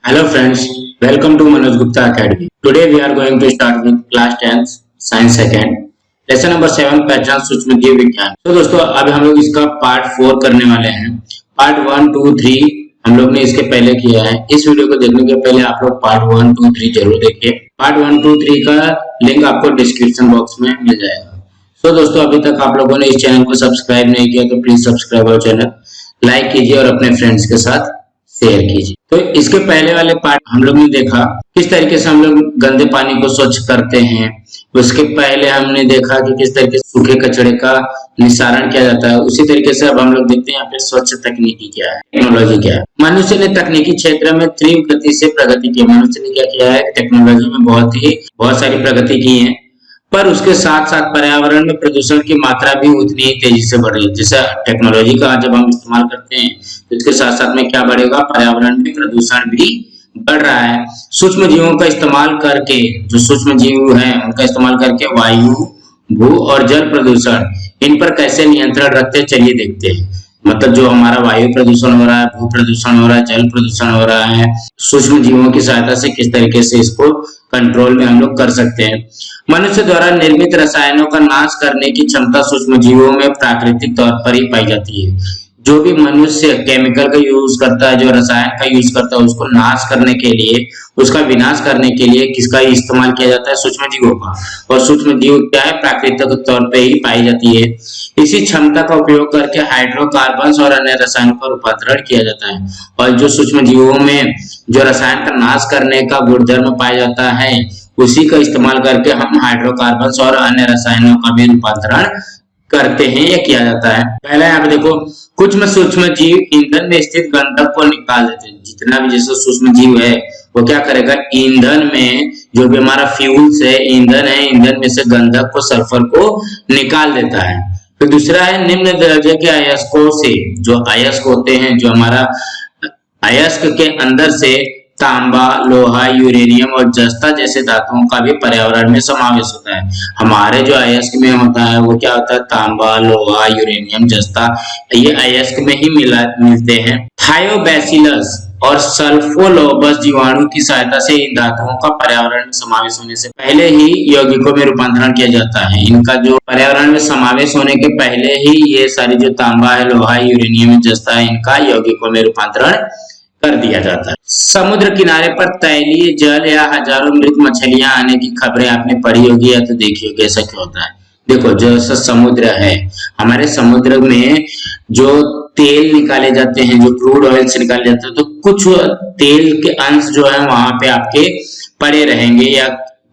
Hello friends, welcome to Manoj Gupta Academy. Today we are going to start with class 10th Science Second lesson number 7 पहचान सूक्ष्म जीव विज्ञान। तो दोस्तों अब हम लोग इसका पार्ट 4 करने वाले हैं। पार्ट 1, 2, 3 हम लोग ने इसके पहले किया है। इस वीडियो को देखने के पहले आप लोग पार्ट 1, 2, 3 जरूर देखिए। पार्ट 1, 2, 3 का लिंक आपको डिस्क्रिप्शन बॉक्स में मिल जाएगा। तो दोस्तों अभी तक आप लोगों ने इस चैनल को सब्सक्राइब नहीं किया तो please subscribe our channel, like कीजिए और अपने फ्रेंड्स के साथ शेयर कीजिए। तो इसके पहले वाले पार्ट हम लोग ने देखा किस तरीके से हम लोग गंदे पानी को स्वच्छ करते हैं। उसके पहले हमने देखा कि किस तरीके से सूखे कचरे का निस्तारण किया जाता है। उसी तरीके से अब हम लोग देखते हैं यहाँ पे स्वच्छ तकनीकी क्या है, टेक्नोलॉजी क्या है। मनुष्य ने तकनीकी क्षेत्र में तीव्र गति से प्रगति की। मनुष्य ने क्या किया है, टेक्नोलॉजी में बहुत सारी प्रगति की है, पर उसके साथ साथ पर्यावरण में प्रदूषण की मात्रा भी उतनी ही तेजी से बढ़ रही है। जैसे टेक्नोलॉजी का जब हम इस्तेमाल करते हैं तो इसके साथ साथ में क्या बढ़ेगा, पर्यावरण में प्रदूषण भी बढ़ रहा है। सूक्ष्म जीवों का इस्तेमाल करके, जो सूक्ष्म जीव हैं उनका इस्तेमाल करके वायु, भू और जल प्रदूषण, इन पर कैसे नियंत्रण रखते हैं चलिए देखते हैं। मतलब जो हमारा वायु प्रदूषण हो रहा है, भू प्रदूषण हो रहा है, जल प्रदूषण हो रहा है, सूक्ष्म जीवों की सहायता से किस तरीके से इसको कंट्रोल में हम लोग कर सकते हैं। मनुष्य द्वारा निर्मित रसायनों का नाश करने की क्षमता सूक्ष्म जीवों में प्राकृतिक तौर पर ही पाई जाती है। जो भी मनुष्य केमिकल का यूज करता है, जो रसायन का यूज करता है, उसको नाश करने के लिए, उसका विनाश करने के लिए किसका इस्तेमाल किया जाता है, सूक्ष्म जीवों का। और सूक्ष्म जीव क्या है, प्राकृतिक तौर पे ही पाई जाती है। इसी क्षमता का उपयोग करके हाइड्रोकार्बन और अन्य रसायनों का रूपांतरण किया जाता है। और जो सूक्ष्म जीवों में जो रसायन का नाश करने का गुणधर्म पाया जाता है, उसी का इस्तेमाल करके हम हाइड्रोकार्बन और अन्य रसायनों का भी रूपांतरण करते हैं या किया जाता है। पहले यहाँ पे देखो, कुछ में सूक्ष्म जीव ईंधन में स्थित गंधक को निकाल देते हैं। जितना भी जैसे सूक्ष्म जीव है वो क्या करेगा, ईंधन में जो भी हमारा फ्यूल्स है, ईंधन है, ईंधन में से गंधक को, सल्फर को निकाल देता है। फिर दूसरा है निम्न दर्जे के अयस्कों से, जो अयस्क होते हैं, जो हमारा अयस्क के अंदर से तांबा, लोहा, यूरेनियम और जस्ता जैसे धातुओं का भी पर्यावरण में समावेश होता है। हमारे जो अयस्क में होता है वो क्या होता है, तांबा, लोहा, यूरेनियम, जस्ता, ये अयस्क में ही मिलते हैं। थायोबैसिलस और सल्फोलोबस जीवाणु की सहायता से इन धातुओं का पर्यावरण में समावेश होने से पहले ही यौगिकों में रूपांतरण किया जाता है। इनका जो पर्यावरण में समावेश होने के पहले ही ये सारी जो तांबा है, लोहा, यूरेनियम, जस्ता है, इनका यौगिकों में रूपांतरण कर दिया जाता है। समुद्र किनारे पर तैलीय जल या हजारों मृत मछलियां आने की खबरें आपने पढ़ी होगी या तो देखी होगी। ऐसा क्यों होता है, देखो जैसा समुद्र है, हमारे समुद्र में जो तेल निकाले जाते हैं, जो क्रूड ऑयल से निकाले जाते हैं, तो कुछ तेल के अंश जो है वहां पे आपके पड़े रहेंगे या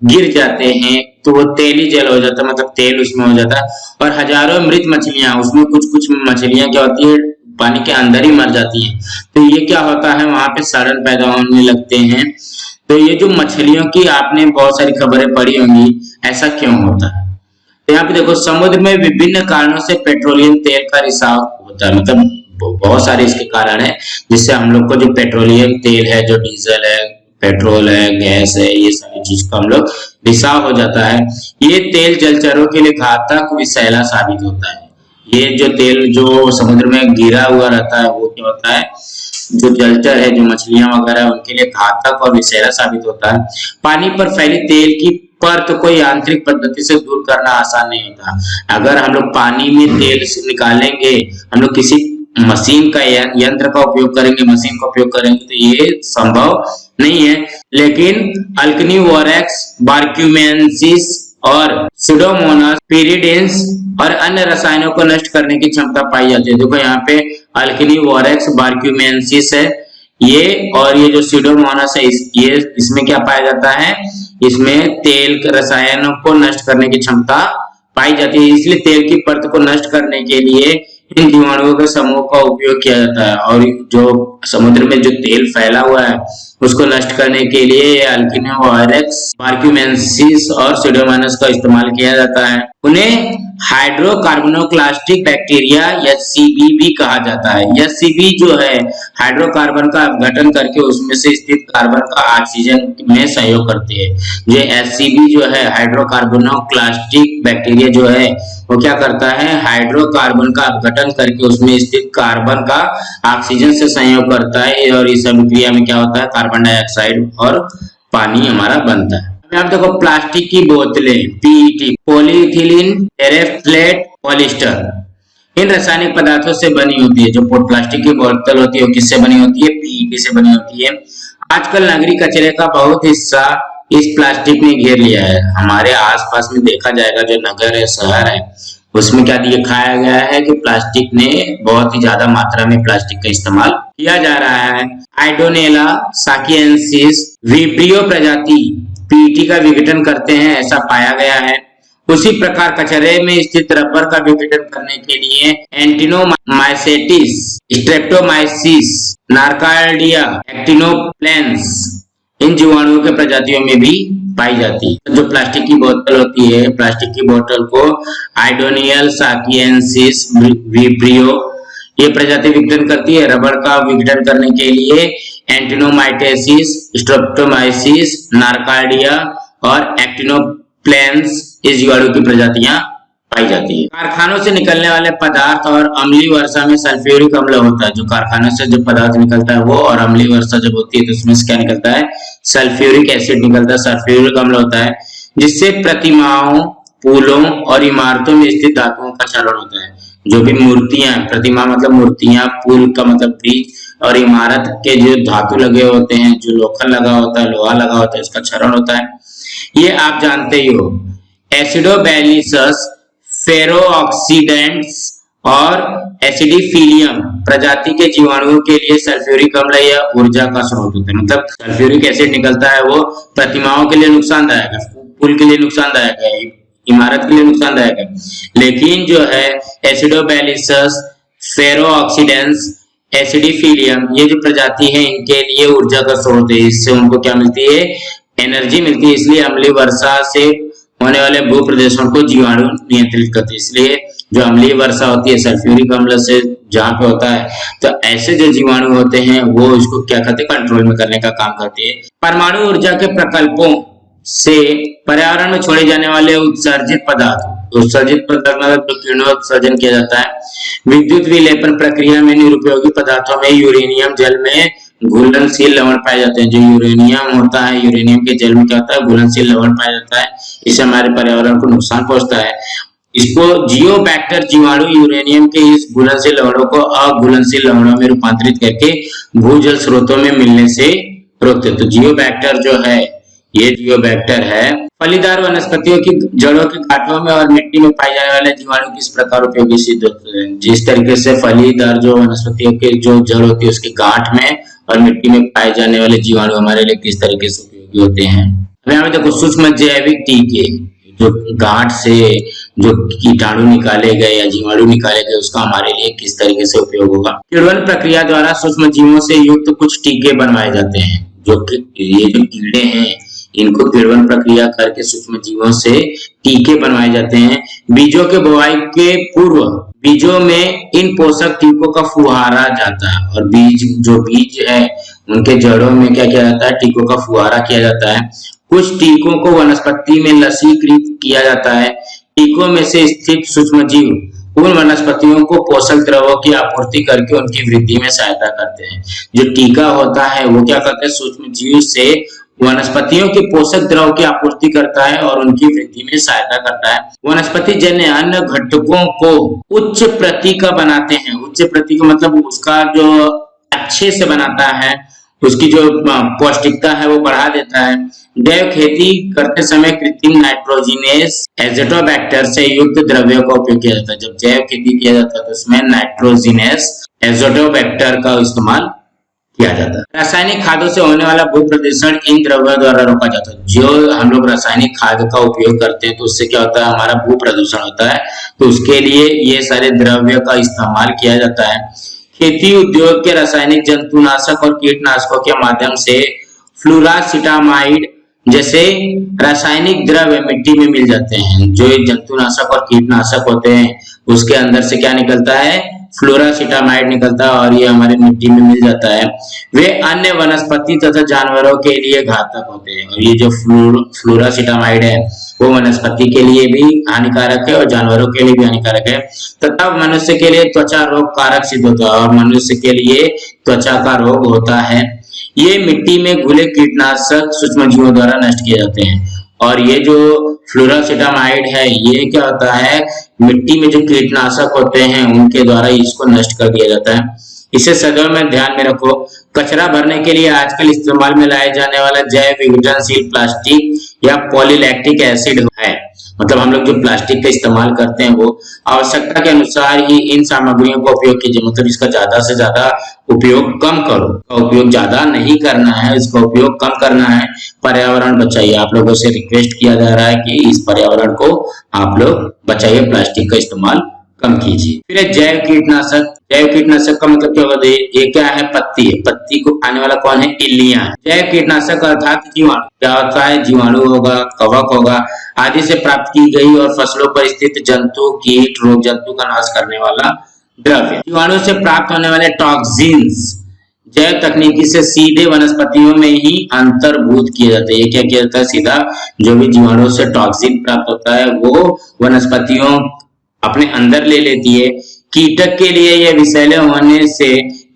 गिर जाते हैं, तो वो तेली जल हो जाता है, मतलब तेल उसमें हो जाता है। और हजारों मृत मछलियां, उसमें कुछ मछलियां क्या होती है, पानी के अंदर ही मर जाती है। तो ये क्या होता है, वहां पे सड़न पैदा होने लगते हैं। तो ये जो मछलियों की आपने बहुत सारी खबरें पढ़ी होंगी, ऐसा क्यों होता है। तो यहाँ पे देखो, समुद्र में विभिन्न कारणों से पेट्रोलियम तेल का रिसाव होता है। मतलब बहुत सारे इसके कारण है, जिससे हम लोग को जो पेट्रोलियम तेल है, जो डीजल है, पेट्रोल है, गैस है, ये सारी चीज का हम लोग रिसाव हो जाता है। ये तेल जलचरों के लिए घातक विषैला साबित होता है। ये जो तेल जो समुद्र में गिरा हुआ रहता है वो क्या होता है, जो जलचर है, जो मछलियां वगैरह, उनके लिए घातक और विषैला साबित होता है। पानी पर फैली तेल की परत को यांत्रिक पद्धति से दूर करना आसान नहीं होता। अगर हम लोग पानी में तेल से निकालेंगे, हम लोग किसी मशीन का, यंत्र का उपयोग करेंगे, मशीन का उपयोग करेंगे, तो ये संभव नहीं है। लेकिन अल्कनी वोरेक्स, बार्क्यूमेंसिस और सुडोमोनास, पिरिडिन्स और अन्य रसायनों को नष्ट करने की क्षमता पाई जाती है। देखो यहाँ पे अल्कनी वोरेक्स, बार्क्यूमेंसिस है ये, और ये जो सुडोमोनास है, ये इसमें क्या पाया जाता है, इसमें तेल रसायनों को नष्ट करने की क्षमता पाई जाती है। इसलिए तेल की परत को नष्ट करने के लिए इन जीवाणुओं के समूह का उपयोग किया जाता है। और जो समुद्र में जो तेल फैला हुआ है उसको नष्ट करने के लिए अल्किनो वोरेक्स, बार्क्यूमेंसिस और सुडोमोनास का इस्तेमाल किया जाता है। उन्हें हाइड्रोकार्बोनोक्लास्टिक बैक्टीरिया HCB भी कहा जाता है। HCB जो है हाइड्रोकार्बन का अपघटन करके उसमें से स्थित कार्बन का ऑक्सीजन में सहयोग करती है। ये HCB जो है हाइड्रोकार्बोनोक्लास्टिक बैक्टीरिया जो है वो क्या करता है, हाइड्रोकार्बन का अपघटन करके उसमें स्थित कार्बन का ऑक्सीजन से संयोग करता है और इस अभिक्रिया में क्या होता है, कार्बन डाइऑक्साइड और पानी हमारा बनता है। आप देखो प्लास्टिक की बोतलें PET, पॉलीइथिलीन टेरेफ्थलेट पॉलिस्टर, इन रासायनिक पदार्थों से बनी होती है। जो प्लास्टिक की बोतल होती है वो किससे बनी होती है, PET से बनी होती है। आजकल नागरिक कचरे का बहुत हिस्सा इस प्लास्टिक ने घेर लिया है। हमारे आसपास में देखा जाएगा जो नगर है, शहर है, उसमें क्या दिखाया गया है कि प्लास्टिक ने बहुत ही ज्यादा मात्रा में प्लास्टिक का इस्तेमाल किया जा रहा है। आइडोनेला साकिएंसिस विब्रियो प्रजाति PET का विघटन करते हैं, ऐसा पाया गया है। उसी प्रकार कचरे में स्थित रबर का विघटन करने के लिए एंटिनोमाइसेटिस, स्ट्रेप्टोमाइसिस, नार्काइडिया, एक्टिनोप्लेंस इन जीवाणुओं के प्रजातियों में भी पाई जाती है। जो प्लास्टिक की बोतल होती है, प्लास्टिक की बोतल को आइडोनियल साकिएंसिस विब्रियो ये प्रजाति विघटन करती है। रबर का विघटन करने के लिए एंटिनोमाइटेसिस, स्ट्रेप्टोमाइसिस, नार्काइडिया और एक्टिनोप्लेंस इस जीवाणु की प्रजातियां पाई जाती है। कारखानों से निकलने वाले पदार्थ और अम्लीय वर्षा में सल्फ्यूरिक अम्ल होता है। जो कारखानों से जो पदार्थ निकलता है वो, और अम्लीय वर्षा जब होती है तो उसमें से क्या निकलता है, सल्फ्यूरिक एसिड निकलता है, सल्फ्यूरिक अम्ल होता है, जिससे प्रतिमाओं, पुलों और इमारतों में स्थित धातुओं का क्षरण होता है। जो भी मूर्तियां, प्रतिमा मतलब मूर्तियां, पुल का मतलब ब्रिज, और इमारत के जो धातु लगे होते हैं, जो लोखंड लगा होता है, लोहा लगा होता है, उसका क्षरण होता है। ये आप जानते ही हो। एसिडोबैलिसस, फेरोऑक्सीडेंट्स और एसिडिफिलियम प्रजाति के जीवाणुओं के लिए सल्फ्यूरिक अम्ल या ऊर्जा का स्रोत होता है। मतलब सल्फ्यूरिक एसिड निकलता है वो प्रतिमाओं के लिए नुकसानदायक है, पुल के लिए नुकसानदायक है, इमारत के लिए नुकसानदायक है। लेकिन जो है एसिडोबैलिसस, फेरोऑक्सीडेंट्स, एसिडिफिलियम ये जो प्रजाति है इनके लिए ऊर्जा का स्रोत है। इससे उनको क्या मिलती है, एनर्जी मिलती है। इसलिए अम्लीय वर्षा से होने वाले भू प्रदेशों को जीवाणु नियंत्रित करते हैं। इसलिए जो अम्लीय वर्षा होती है सल्फ्यूरिक अम्ल से जहाँ पे होता है, तो ऐसे जो जीवाणु होते हैं वो इसको क्या करते हैं, कंट्रोल में करने का काम करते हैं। परमाणु ऊर्जा के प्रकल्पों से पर्यावरण में छोड़े जाने वाले उत्सर्जित पदार्थ मतलब किरणोत्सर्जन किया जाता है। विद्युत विलेपन प्रक्रिया में निरुपयोगी पदार्थों में यूरेनियम जल में घुलनशील लवण पाए जाते हैं। जो यूरेनियम होता है, यूरेनियम के जल में क्या होता है, घुलनशील लवण पाया जाता है। इससे हमारे पर्यावरण को नुकसान पहुंचता है। इसको जियोबैक्टर जीवाणु यूरेनियम के इस घुलनशील लवणों को अघुलनशील लवणों में रूपांतरित करके भूजल स्रोतों में मिलने से रोकते। तो जियोबैक्टर जो है, ये जियोबैक्टर है। फलीदार वनस्पतियों की जड़ों की गांठों में और मिट्टी में पाए जाने वाले जीवाणु किस प्रकार उपयोगी सिद्ध होते हैं। जिस तरीके से फलीदार जो वनस्पतियों के जो जड़ होती है उसकी गांठ में और मिट्टी में पाए जाने वाले जीवाणु हमारे लिए किस तरीके से उपयोगी होते हैं। यहाँ पे देखो सूक्ष्म जैविक टीके, जो गांठ से जो कीटाणु निकाले गए या जीवाणु निकाले गए उसका हमारे लिए किस तरीके से उपयोग होगा। किण्वन प्रक्रिया द्वारा सूक्ष्म जीवों से युक्त कुछ टीके बनवाए जाते हैं। जो ये जो कीड़े हैं इनको किण्वन प्रक्रिया करके सूक्ष्म जीवों से टीके बनवाए जाते हैं। बीजों के बुआई के पूर्व बीजों में इन पोषक टीकों का फुहारा जाता है, और बीज है उनके जड़ों में क्या किया जाता है, टीकों का फुहारा किया जाता है। कुछ टीकों को वनस्पति में लसीकृत किया जाता है। टीकों में से स्थित सूक्ष्म जीव उन वनस्पतियों को पोषक द्रव्यों की आपूर्ति करके उनकी वृद्धि में सहायता करते हैं। जो टीका होता है वो क्या करते हैं, सूक्ष्म जीव से वनस्पतियों के पोषक द्रव की आपूर्ति करता है और उनकी वृद्धि में सहायता करता है। वनस्पति जन्य अन्य घटकों को उच्च प्रति का बनाते हैं। उच्च प्रति का मतलब उसका जो अच्छे से बनाता है, उसकी जो पौष्टिकता है वो बढ़ा देता है। जैव खेती करते समय कृत्रिम नाइट्रोजिनेस एज़ोटोबैक्टर से युक्त द्रव्यों का उपयोग किया जाता है। जब जैव खेती किया जाता है तो उसमें नाइट्रोजिनेस एज़ोटोबैक्टर का इस्तेमाल किया जाता है। रासायनिक खादों से होने वाला भू प्रदूषण इन द्रव्यों द्वारा रोका जाता है। जो हम लोग रासायनिक खाद का उपयोग करते हैं तो उससे क्या होता है, हमारा भू प्रदूषण होता है। तो उसके लिए ये सारे द्रव्य का इस्तेमाल किया जाता है। खेती उद्योग के रासायनिक जंतुनाशक और कीटनाशकों के माध्यम से फ्लूरासिटामाइड, जैसे रासायनिक द्रव्य मिट्टी में मिल जाते हैं, जो जंतुनाशक और कीटनाशक होते हैं उसके अंदर से क्या निकलता है, फ्लोरासिटामाइड निकलता है और ये हमारे मिट्टी में मिल जाता है। वे अन्य वनस्पति तथा जानवरों के लिए घातक होते हैं और ये जो फ्लोरासिटामाइड है वो वनस्पति के लिए भी हानिकारक है और जानवरों के लिए भी हानिकारक है तथा मनुष्य के लिए त्वचा रोग कारक सिद्ध होता है और मनुष्य के लिए त्वचा का रोग होता है। ये मिट्टी में घुले कीटनाशक सूक्ष्मजीवों द्वारा नष्ट किए जाते हैं और ये जो फ्लोरासिटामाइड है ये क्या होता है, मिट्टी में जो कीटनाशक होते हैं उनके द्वारा इसको नष्ट कर दिया जाता है। इसे सदैव में ध्यान में रखो। कचरा भरने के लिए आजकल इस्तेमाल में लाए जाने वाला जैव विघटनशील प्लास्टिक या पॉलीलैक्टिक एसिड है, मतलब हम लोग जो प्लास्टिक का इस्तेमाल करते हैं वो आवश्यकता के अनुसार ही इन सामग्रियों का उपयोग कीजिए, मतलब इसका ज्यादा से ज्यादा उपयोग कम करो, उपयोग ज्यादा नहीं करना है, इसका उपयोग कम करना है, पर्यावरण बचाइए। आप लोगों से रिक्वेस्ट किया जा रहा है कि इस पर्यावरण को आप लोग बचाइए, प्लास्टिक का इस्तेमाल कम कीजिए। फिर जैव कीटनाशक, जैव कीटनाशक का मतलब क्या होता है, ये क्या है, पत्ती है, पत्ती को खाने वाला कौन है, इल्लियां। जैव कीटनाशक अर्थात जीवाणु, क्या होता है, जीवाणु होगा, कवक होगा आदि से प्राप्त की गई और फसलों पर स्थित जंतु, कीट, रोग जंतु का नाश करने वाला द्रव्य। जीवाणु से प्राप्त होने वाले टॉक्सिन्स जैव तकनीकी से सीधे वनस्पतियों में ही अंतर्भूत किए जाते हैं। ये क्या किया जाता है, सीधा जो भी जीवाणु से टॉक्सिन प्राप्त होता है वो वनस्पतियों अपने अंदर ले लेती है। कीटक के लिए ये विषैले होने से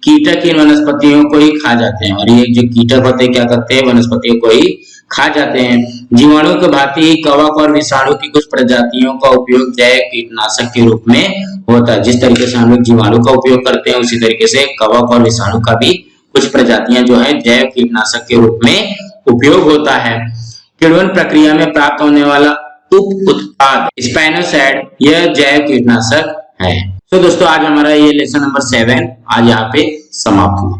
कीटक इन वनस्पतियों को ही खा जाते हैं और ये जो कीटक होते हैं क्या करते हैं, वनस्पतियों को ही खा जाते हैं। जीवाणु के भांति ही कवक और विषाणु की कुछ प्रजातियों का उपयोग जैव कीटनाशक के रूप में होता है। जिस तरीके से हम लोग जीवाणु का उपयोग करते हैं उसी तरीके से कवक और विषाणु का भी कुछ प्रजातियां जो है जैव कीटनाशक के रूप में उपयोग होता है। किण्वन प्रक्रिया में प्राप्त होने वाला उप उत्पाद स्पाइनोसाइड यह जैव कीटनाशक है। तो दोस्तों आज हमारा ये लेसन नंबर 7 आज यहाँ पे समाप्त हुआ।